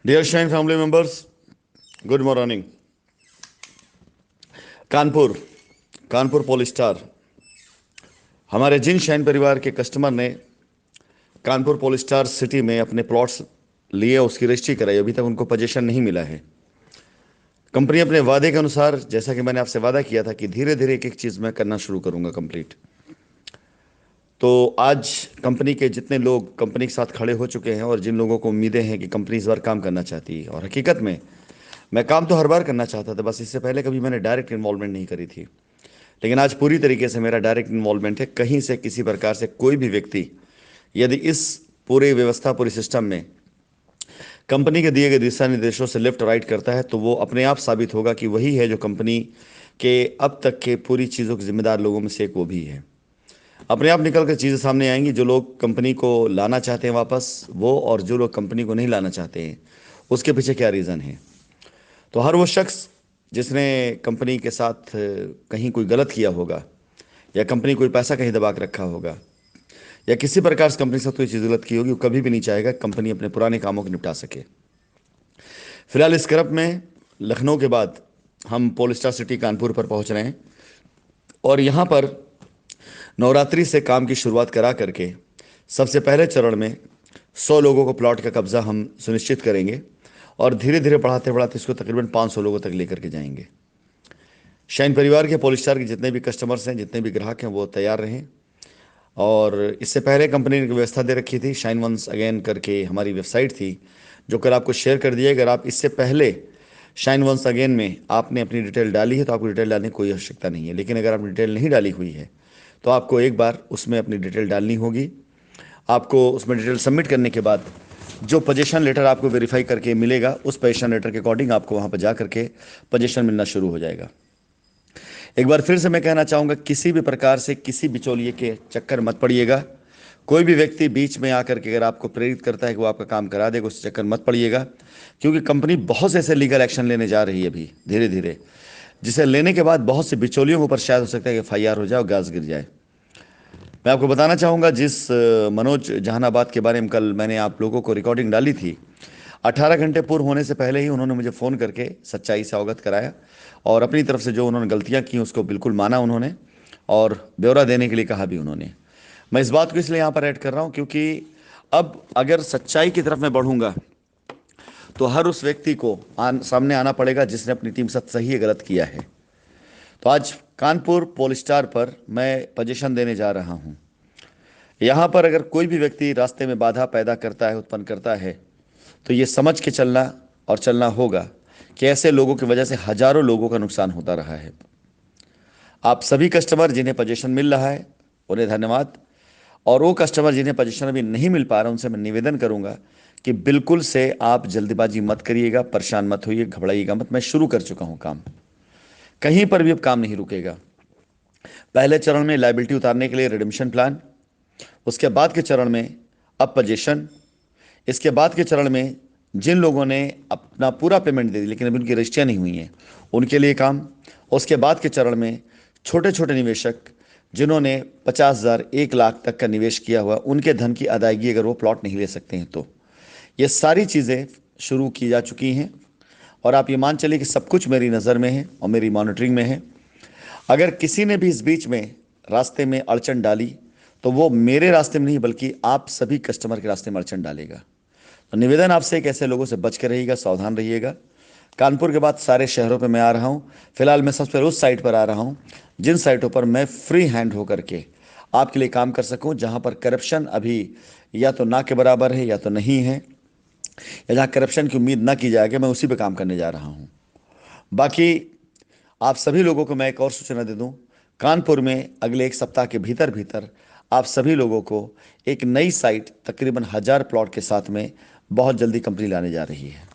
Dear Shine family members, good morning. Kanpur Kanpur पोलिस्टार हमारे जिन shine परिवार के कस्टमर ने कानपुर पोलिस्टार सिटी में अपने प्लॉट्स लिए, उसकी रजिस्ट्री कराई, अभी तक उनको पोजीशन नहीं मिला है। कंपनी अपने वादे के अनुसार, जैसा कि मैंने आपसे वादा किया था कि धीरे धीरे एक एक चीज़ मैं करना शुरू करूंगा कंप्लीट, तो आज कंपनी के जितने लोग कंपनी के साथ खड़े हो चुके हैं और जिन लोगों को उम्मीदें हैं कि कंपनी इस बार काम करना चाहती है, और हकीकत में मैं काम तो हर बार करना चाहता था, बस इससे पहले कभी मैंने डायरेक्ट इन्वॉल्वमेंट नहीं करी थी, लेकिन आज पूरी तरीके से मेरा डायरेक्ट इन्वॉल्वमेंट है। कहीं से किसी प्रकार से कोई भी व्यक्ति यदि इस पूरे व्यवस्था, पूरे सिस्टम में कंपनी के दिए गए दिशा निर्देशों से लेफ्ट राइट करता है, तो वो अपने आप साबित होगा कि वही है जो कंपनी के अब तक के पूरी चीज़ों के जिम्मेदार लोगों में से एक वो भी है। अपने आप निकल कर चीज़ें सामने आएंगी। जो लोग कंपनी को लाना चाहते हैं वापस, वो, और जो लोग कंपनी को नहीं लाना चाहते हैं, उसके पीछे क्या रीज़न है। तो हर वो शख्स जिसने कंपनी के साथ कहीं कोई गलत किया होगा, या कंपनी कोई पैसा कहीं दबा के रखा होगा, या किसी प्रकार से कंपनी के साथ कोई चीज़ गलत की होगी, वो कभी भी नहीं चाहेगा कंपनी अपने पुराने कामों को निपटा सके। फिलहाल इस क्रम में लखनऊ के बाद हम पोलिस्टार सिटी कानपुर पर पहुंच रहे हैं, और यहाँ पर नवरात्रि से काम की शुरुआत करा करके सबसे पहले चरण में 100 लोगों को प्लॉट का कब्जा हम सुनिश्चित करेंगे, और धीरे धीरे बढ़ाते बढ़ाते इसको तकरीबन 500 लोगों तक लेकर के जाएंगे। शाइन परिवार के पोलिस्टार के जितने भी कस्टमर्स हैं, जितने भी ग्राहक हैं, वो तैयार रहें। और इससे पहले कंपनी ने व्यवस्था दे रखी थी, शाइन वंस अगेन करके हमारी वेबसाइट थी, जो कल आपको शेयर कर दिया। अगर आप इससे पहले शाइन वंस अगेन में आपने अपनी डिटेल डाली है, तो आपको डिटेल डालने की कोई आवश्यकता नहीं है, लेकिन अगर आपने डिटेल नहीं डाली हुई है तो आपको एक बार उसमें अपनी डिटेल डालनी होगी। आपको उसमें डिटेल सबमिट करने के बाद जो पोजीशन लेटर आपको वेरीफाई करके मिलेगा, उस पोजीशन लेटर के अकॉर्डिंग आपको वहाँ पर जा करके पोजीशन मिलना शुरू हो जाएगा। एक बार फिर से मैं कहना चाहूँगा, किसी भी प्रकार से किसी बिचौलिए के चक्कर मत पड़िएगा। कोई भी व्यक्ति बीच में आकर के अगर आपको प्रेरित करता है कि वो आपका काम करा देगा, उस चक्कर मत पड़िएगा, क्योंकि कंपनी बहुत से ऐसे लीगल एक्शन लेने जा रही है अभी धीरे धीरे, जिसे लेने के बाद बहुत से बिचौलियों के ऊपर शायद हो सकता है कि FIR हो जाए और गाज गिर जाए। मैं आपको बताना चाहूँगा, जिस मनोज जहानाबाद के बारे में कल मैंने आप लोगों को रिकॉर्डिंग डाली थी, 18 घंटे पूर्व होने से पहले ही उन्होंने मुझे फ़ोन करके सच्चाई से अवगत कराया, और अपनी तरफ से जो उन्होंने गलतियां की उसको बिल्कुल माना उन्होंने, और ब्यौरा देने के लिए कहा भी उन्होंने। मैं इस बात को इसलिए यहाँ पर ऐड कर रहा हूँ क्योंकि अब अगर सच्चाई की तरफ मैं बढ़ूँगा तो हर उस व्यक्ति को सामने आना पड़ेगा जिसने अपनी टीम साथ सही या गलत किया है। तो आज कानपुर पोलिस्टार पर मैं पोजीशन देने जा रहा हूँ। यहाँ पर अगर कोई भी व्यक्ति रास्ते में बाधा पैदा करता है, उत्पन्न करता है, तो ये समझ के चलना और चलना होगा कि ऐसे लोगों की वजह से हजारों लोगों का नुकसान होता रहा है। आप सभी कस्टमर जिन्हें पोजीशन मिल रहा है उन्हें धन्यवाद, और वो कस्टमर जिन्हें पोजीशन अभी नहीं मिल पा रहा उनसे मैं निवेदन करूंगा कि बिल्कुल से आप जल्दबाजी मत करिएगा, परेशान मत होइए, घबराइएगा मत। मैं शुरू कर चुका हूं काम, कहीं पर भी अब काम नहीं रुकेगा। पहले चरण में लायबिलिटी उतारने के लिए रिडेम्पशन प्लान, उसके बाद के चरण में अब पोजीशन, इसके बाद के चरण में जिन लोगों ने अपना पूरा पेमेंट दे दी लेकिन अभी उनकी रजिस्ट्रियाँ नहीं हुई हैं उनके लिए काम, उसके बाद के चरण में छोटे छोटे निवेशक जिन्होंने 50,000 1 लाख तक का निवेश किया हुआ, उनके धन की अदायगी अगर वो प्लॉट नहीं ले सकते हैं, तो ये सारी चीज़ें शुरू की जा चुकी हैं। और आप ये मान चलिए कि सब कुछ मेरी नज़र में है और मेरी मॉनिटरिंग में है। अगर किसी ने भी इस बीच में रास्ते में अड़चन डाली, तो वो मेरे रास्ते में नहीं बल्कि आप सभी कस्टमर के रास्ते में अड़चन डालेगा। तो निवेदन आपसे कि ऐसे लोगों से बच कर रहिएगा, सावधान रहिएगा। कानपुर के बाद सारे शहरों पे मैं आ रहा हूँ। फिलहाल मैं सबसे पहले उस साइट पर आ रहा हूँ जिन साइटों पर मैं फ्री हैंड होकर के आपके लिए काम कर सकूँ, जहाँ पर करप्शन अभी या तो ना के बराबर है या तो नहीं है, या जहाँ करप्शन की उम्मीद ना की जाएगी, मैं उसी पे काम करने जा रहा हूँ। बाकी आप सभी लोगों को मैं एक और सूचना दे दूं, कानपुर में अगले 1 सप्ताह के भीतर भीतर आप सभी लोगों को एक नई साइट तकरीबन 1000 प्लॉट के साथ में बहुत जल्दी कंपनी लाने जा रही है।